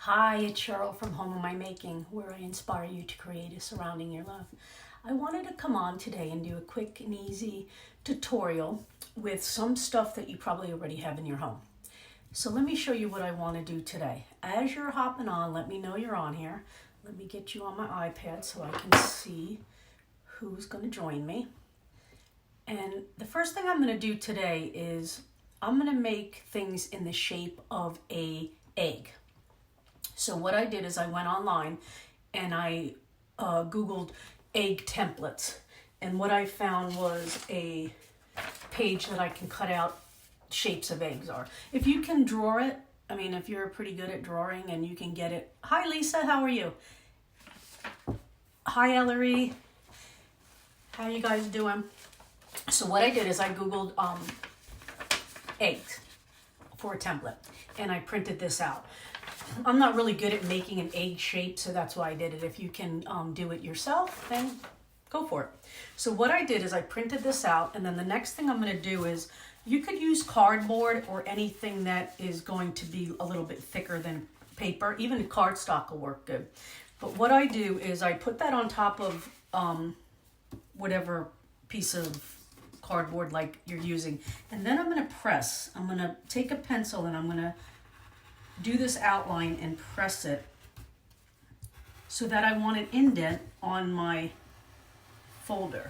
Hi, it's Cheryl from Home of My Making, where I inspire you to create a surrounding your love. I wanted to come on today and do a quick and easy tutorial with some stuff that you probably already have in your home. So let me show you what I want to do today. As you're hopping on, let me know you're on here. Let me get you on my iPad so I can see who's going to join me. And the first thing I'm going to do today is I'm going to make things in the shape of an egg. So what I did is I went online and I Googled egg templates. And what I found was a page that I can cut out shapes of eggs are. If you can draw it, I mean, if you're pretty good at drawing and you can get it. Hi, Lisa, how are you? Hi, Ellery. How you guys doing? So what I did is I Googled eggs for a template and I printed this out. I'm not really good at making an egg shape, so that's why I did it. If you can do it yourself, then go for it. So what I did is I printed this out, and then the next thing I'm going to do is you could use cardboard or anything that is going to be a little bit thicker than paper. Even cardstock will work good. But what I do is I put that on top of whatever piece of cardboard like you're using, and then I'm going to press. I'm going to take a pencil and I'm going to do this outline and press it so that I want an indent on my folder.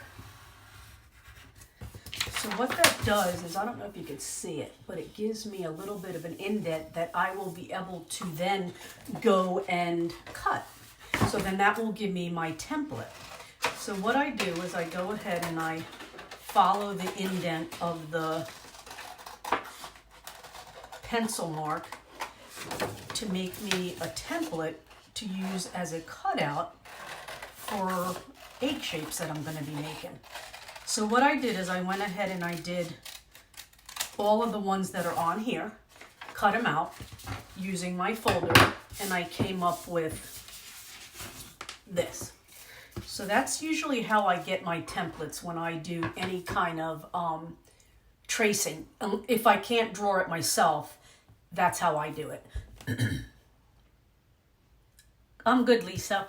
So what that does is, I don't know if you can see it, but it gives me a little bit of an indent that I will be able to then go and cut. So then that will give me my template. So what I do is I go ahead and I follow the indent of the pencil mark to make me a template to use as a cutout for egg shapes that I'm going to be making. So what I did is I went ahead and I did all of the ones that are on here, cut them out using my folder, and I came up with this. So that's usually how I get my templates when I do any kind of tracing. If I can't draw it myself, that's how I do it. I'm good, Lisa.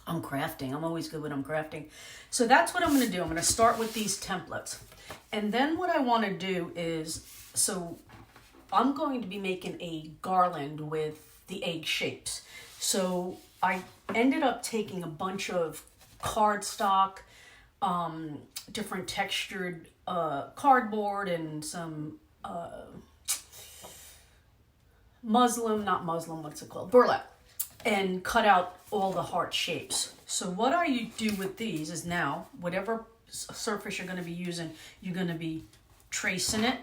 I'm crafting. I'm always good when I'm crafting. So that's what I'm going to do. I'm going to start with these templates. And then what I want to do is, so I'm going to be making a garland with the egg shapes. So I ended up taking a bunch of cardstock, different textured cardboard, and some burlap, and cut out all the heart shapes. So what I do with these is, now whatever surface you're going to be using, you're going to be tracing it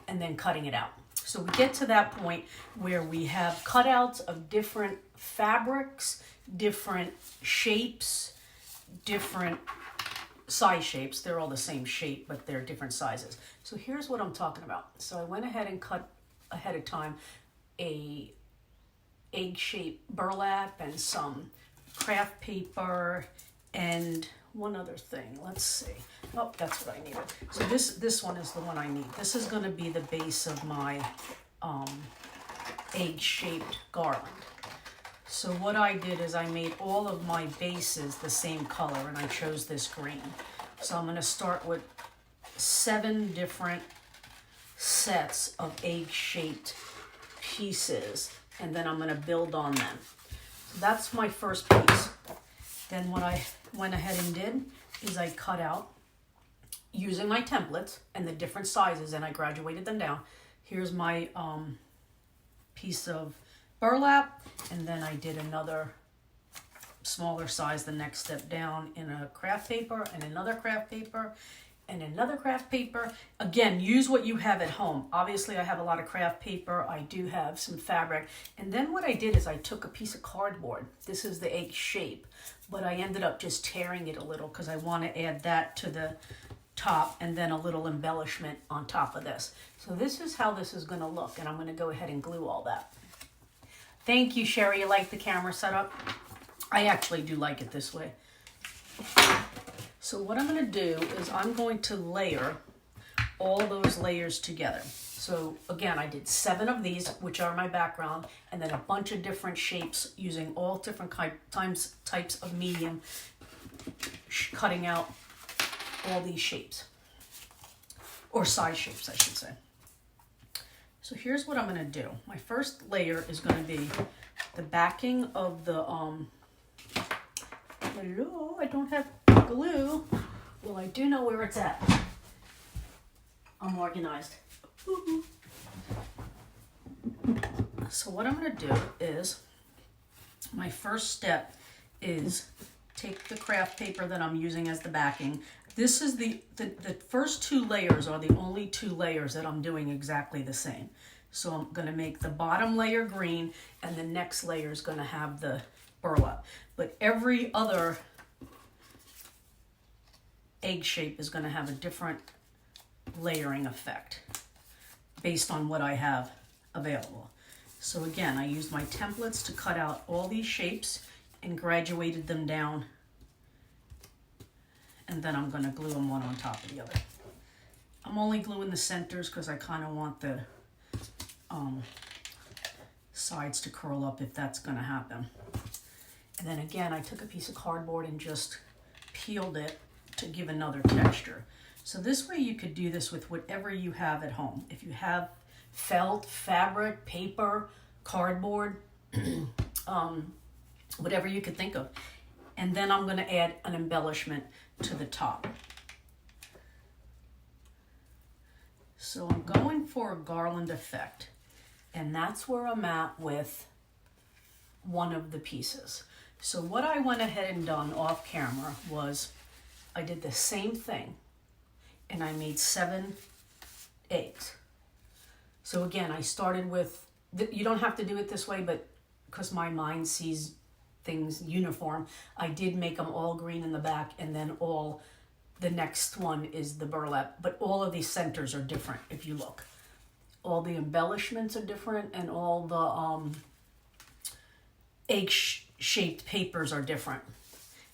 and then cutting it out. So we get to that point where we have cutouts of different fabrics, different shapes, different size shapes. They're all the same shape, but they're different sizes. So here's what I'm talking about. So I went ahead and cut ahead of time a egg-shaped burlap and some craft paper and one other thing. Let's see. Oh, that's what I needed. So this one is the one I need. This is going to be the base of my egg-shaped garland. So what I did is I made all of my bases the same color, and I chose this green. So I'm going to start with 7 different sets of egg-shaped pieces, and then I'm going to build on them. So that's my first piece. Then what I went ahead and did is I cut out, using my templates and the different sizes, and I graduated them down. Here's my piece of burlap, and then I did another smaller size the next step down in a craft paper, and another craft paper, and another craft paper. Again, use what you have at home. Obviously, I have a lot of craft paper. I do have some fabric. And then what I did is I took a piece of cardboard. This is the egg shape, but I ended up just tearing it a little because I want to add that to the top and then a little embellishment on top of this. So this is how this is going to look, and I'm going to go ahead and glue all that. Thank you, Sherry. You like the camera setup? I actually do like it this way. So what I'm going to do is I'm going to layer all those layers together. So again, I did 7 of these, which are my background, and then a bunch of different shapes using all different types of medium, cutting out all these shapes, or size shapes, I should say. So here's what I'm going to do. My first layer is going to be the backing of the, hello, I don't have glue. Well, I do know where it's at. I'm organized. So what I'm going to do is, my first step is take the craft paper that I'm using as the backing. This is the first 2 layers are the only 2 layers that I'm doing exactly the same. So I'm going to make the bottom layer green, and the next layer is going to have the burlap. But every other egg shape is going to have a different layering effect based on what I have available. So again, I used my templates to cut out all these shapes and graduated them down, and then I'm going to glue them one on top of the other. I'm only gluing the centers because I kind of want the sides to curl up if that's going to happen. And then again, I took a piece of cardboard and just peeled it to give another texture. So this way you could do this with whatever you have at home. If you have felt, fabric, paper, cardboard, whatever you could think of. And then I'm going to add an embellishment to the top. So I'm going for a garland effect, and that's where I'm at with one of the pieces. So what I went ahead and done off camera was I did the same thing, and I made 7 eggs. So again, I started with, you don't have to do it this way, but because my mind sees things uniform, I did make them all green in the back, and then the next one is the burlap. But all of these centers are different if you look. All the embellishments are different, and all the egg-shaped papers are different.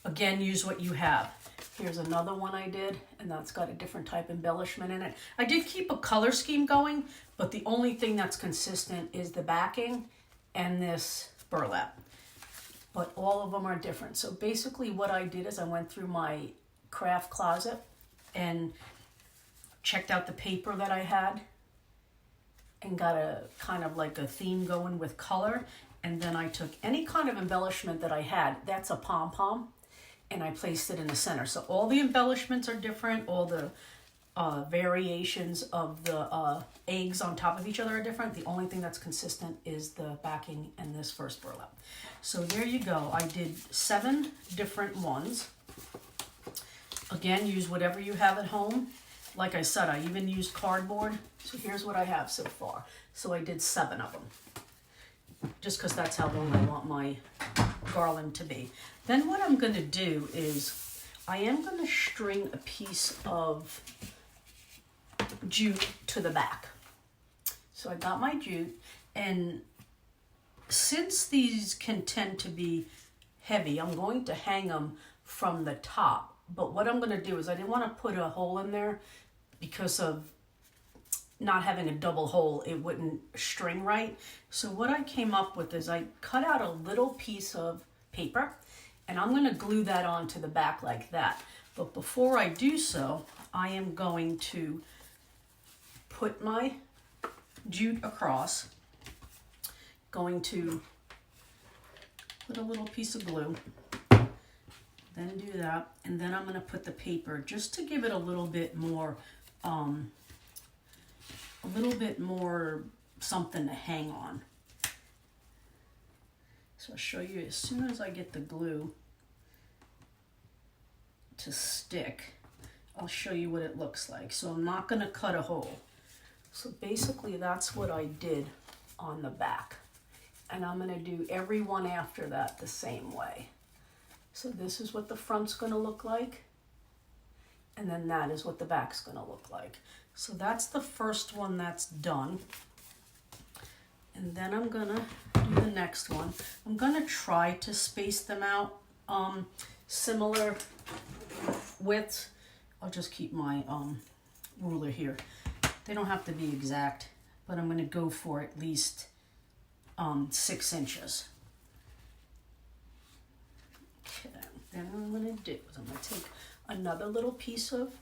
Again, use what you have. Here's another one I did, and that's got a different type of embellishment in it. I did keep a color scheme going, but the only thing that's consistent is the backing and this burlap. But all of them are different. So basically what I did is I went through my craft closet and checked out the paper that I had and got a kind of like a theme going with color. And then I took any kind of embellishment that I had, that's a pom-pom, and I placed it in the center. So all the embellishments are different, all the variations of the eggs on top of each other are different. The only thing that's consistent is the backing and this first burlap. So there you go. I did 7 different ones. Again, use whatever you have at home. Like I said, I even used cardboard. So here's what I have so far. So I did 7 of them, just because that's how long I want my garland to be. Then what I'm going to do is I am going to string a piece of jute to the back. So I got my jute, and since these can tend to be heavy, I'm going to hang them from the top. But what I'm going to do is I didn't want to put a hole in there because of not having a double hole. It wouldn't string right. So what I came up with is I cut out a little piece of paper, and I'm going to glue that onto the back like that. But before I do so, I am going to put my jute across, going to put a little piece of glue, then do that, and then I'm going to put the paper just to give it a little bit more something to hang on. So I'll show you as soon as I get the glue to stick, I'll show you what it looks like. So I'm not going to cut a hole. So basically that's what I did on the back. And I'm going to do every one after that the same way. So this is what the front's going to look like. And then that is what the back's going to look like. So that's the first one that's done. And then I'm going to do the next one. I'm going to try to space them out similar widths. I'll just keep my ruler here. They don't have to be exact. but I'm going to go for at least 6 inches. Okay, then what I'm going to do is I'm going to take another little piece of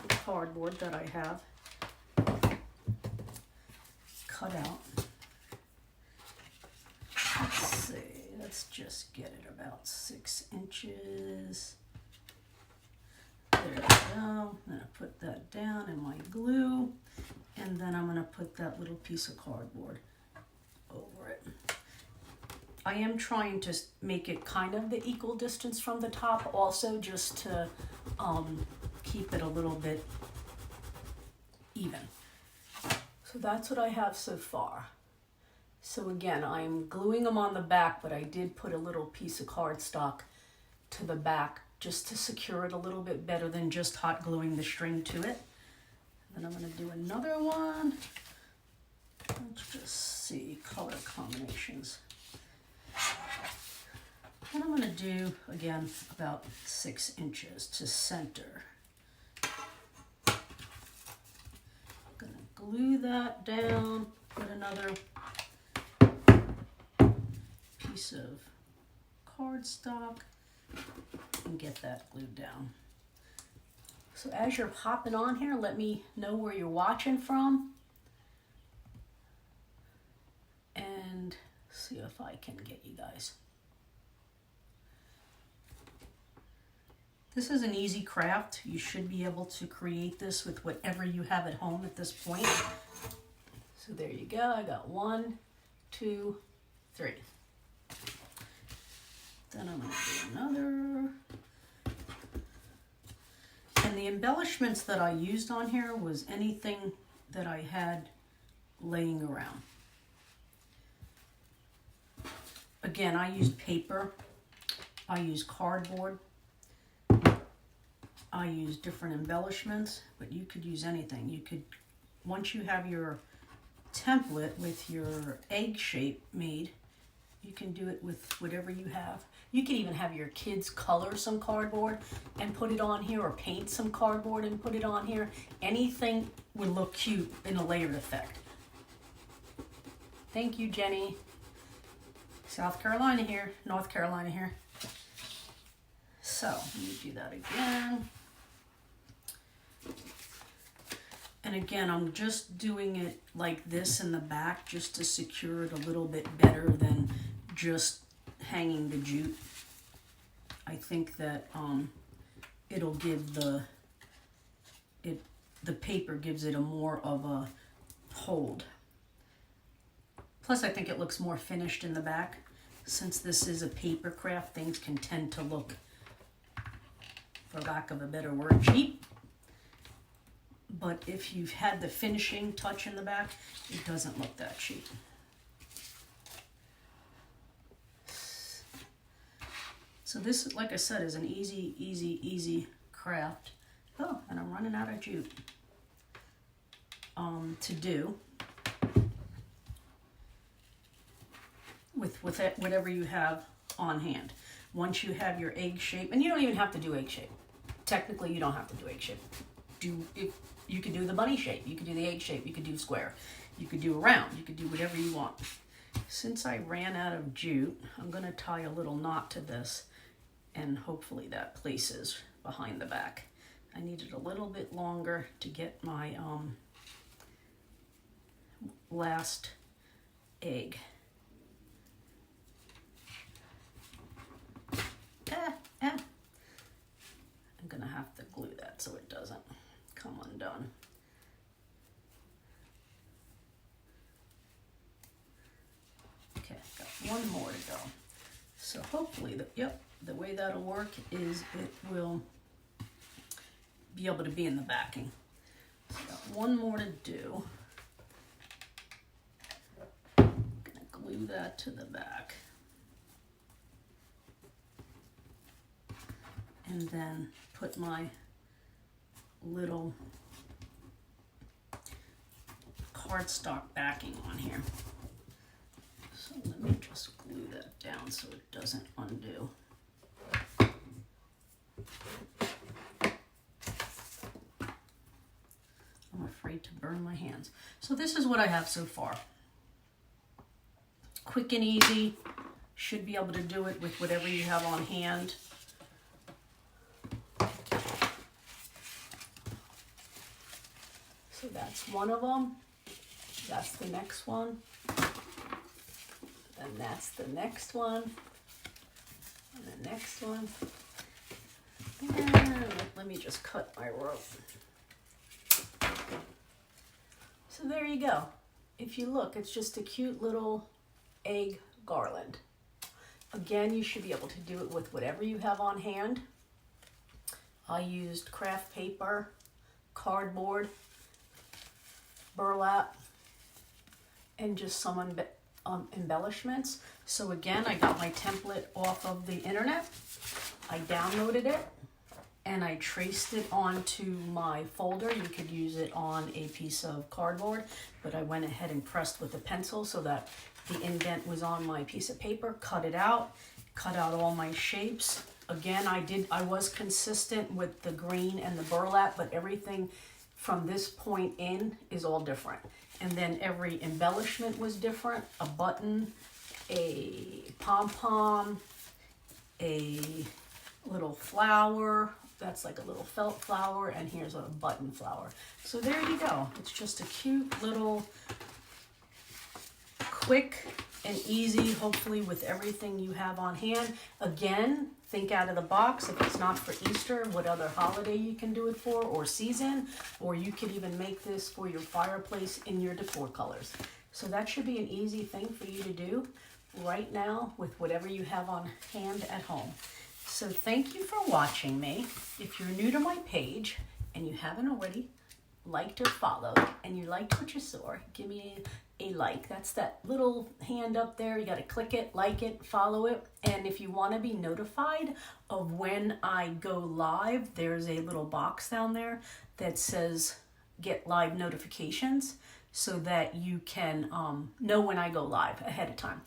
cardboard that I have cut out. Let's see, let's just get it about 6 inches. There we go. I'm going to put that down in my glue, and then I'm going to put that little piece of cardboard over it. I am trying to make it kind of the equal distance from the top also, just to keep it a little bit even. So that's what I have so far. So again, I'm gluing them on the back, but I did put a little piece of cardstock to the back just to secure it a little bit better than just hot gluing the string to it. Then I'm going to do another one. Let's just see, color combinations. And I'm going to do, again, about 6 inches to center. I'm going to glue that down, put another piece of cardstock, and get that glued down. So as you're hopping on here, let me know where you're watching from and see if I can get you guys. This is an easy craft. You should be able to create this with whatever you have at home at this point. So there you go. I got 1, 2, 3. Then I'm going to do another. And the embellishments that I used on here was anything that I had laying around. Again, I used paper. I used cardboard. I use different embellishments, but you could use anything. You could, once you have your template with your egg shape made, you can do it with whatever you have. You could even have your kids color some cardboard and put it on here, or paint some cardboard and put it on here. Anything would look cute in a layered effect. Thank you, Jenny. South Carolina here, North Carolina here. So, let me do that again. And again, I'm just doing it like this in the back just to secure it a little bit better than just hanging the jute. I think that it'll give the paper gives it a more of a hold. Plus, I think it looks more finished in the back. Since this is a paper craft, things can tend to look, for lack of a better word, cheap. But if you've had the finishing touch in the back, it doesn't look that cheap. So this, like I said, is an easy craft. Oh, and I'm running out of jute to do with whatever you have on hand. Once you have your egg shape, and you don't even have to do egg shape. Technically, you don't have to do egg shape. You could do the bunny shape, you could do the egg shape, you could do square, you could do a round, you could do whatever you want. Since I ran out of jute, I'm going to tie a little knot to this, and hopefully that places behind the back. I needed a little bit longer to get my last egg. I'm going to have to glue that so it doesn't come undone. Okay, got one more to go. So hopefully, the way that'll work is it will be able to be in the backing. So got one more to do. I'm gonna glue that to the back. And then put my little cardstock backing on here. So let me just glue that down so it doesn't undo. I'm afraid to burn my hands. So this is what I have so far. Quick and easy. Should be able to do it with whatever you have on hand. So that's one of them. That's the next one. Then that's the next one. And the next one. And let me just cut my rope. So there you go. If you look, it's just a cute little egg garland. Again, you should be able to do it with whatever you have on hand. I used craft paper, cardboard, burlap, and just some embellishments. So again, I got my template off of the internet. I downloaded it and I traced it onto my folder. You could use it on a piece of cardboard, but I went ahead and pressed with a pencil so that the indent was on my piece of paper, cut it out, cut out all my shapes. Again, I was consistent with the green and the burlap, but everything from this point in is all different. And then every embellishment was different. A button, a pom-pom, a little flower. That's like a little felt flower, and here's a button flower. So there you go. It's just a cute little, quick and easy, hopefully with everything you have on hand. Again, think out of the box. If it's not for Easter, what other holiday you can do it for, or season, or you could even make this for your fireplace in your decor colors. So that should be an easy thing for you to do right now with whatever you have on hand at home. So thank you for watching me. If you're new to my page and you haven't already liked or followed and you liked what you saw, give me a like. That's that little hand up there. You got to click it, like it, follow it. And if you want to be notified of when I go live, there's a little box down there that says get live notifications so that you can know when I go live ahead of time.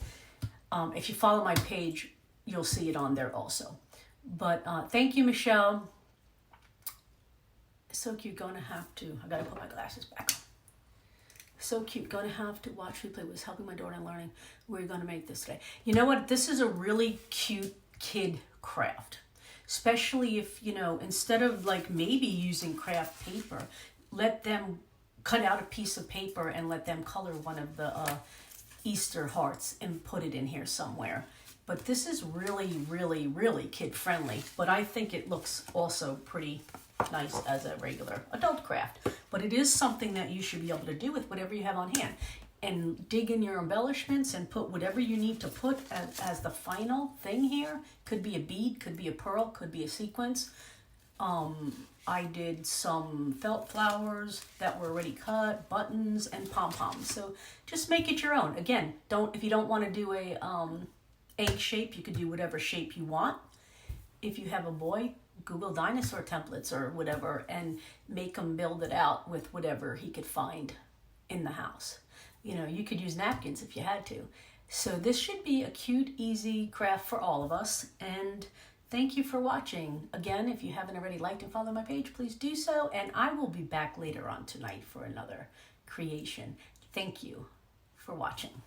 If you follow my page, you'll see it on there also. But thank you, Michelle. So cute. Going to have to, I got to put my glasses back on. So cute. Going to have to watch replay. Was helping my daughter in learning. We're going to make this today. You know what? This is a really cute kid craft. Especially if, you know, instead of like maybe using craft paper, let them cut out a piece of paper and let them color one of the Easter hearts and put it in here somewhere. But this is really, really, really kid friendly. But I think it looks also pretty nice as a regular adult craft. But it is something that you should be able to do with whatever you have on hand. And dig in your embellishments and put whatever you need to put as the final thing here. Could be a bead, could be a pearl, could be a sequence. I did some felt flowers that were already cut, buttons, and pom-poms. So just make it your own. Again, if you don't want to do a egg shape, you could do whatever shape you want. If you have a boy, Google dinosaur templates or whatever and make him build it out with whatever he could find in the house. You know, you could use napkins if you had to. So this should be a cute, easy craft for all of us. And thank you for watching. Again, if you haven't already liked and followed my page, please do so. And I will be back later on tonight for another creation. Thank you for watching.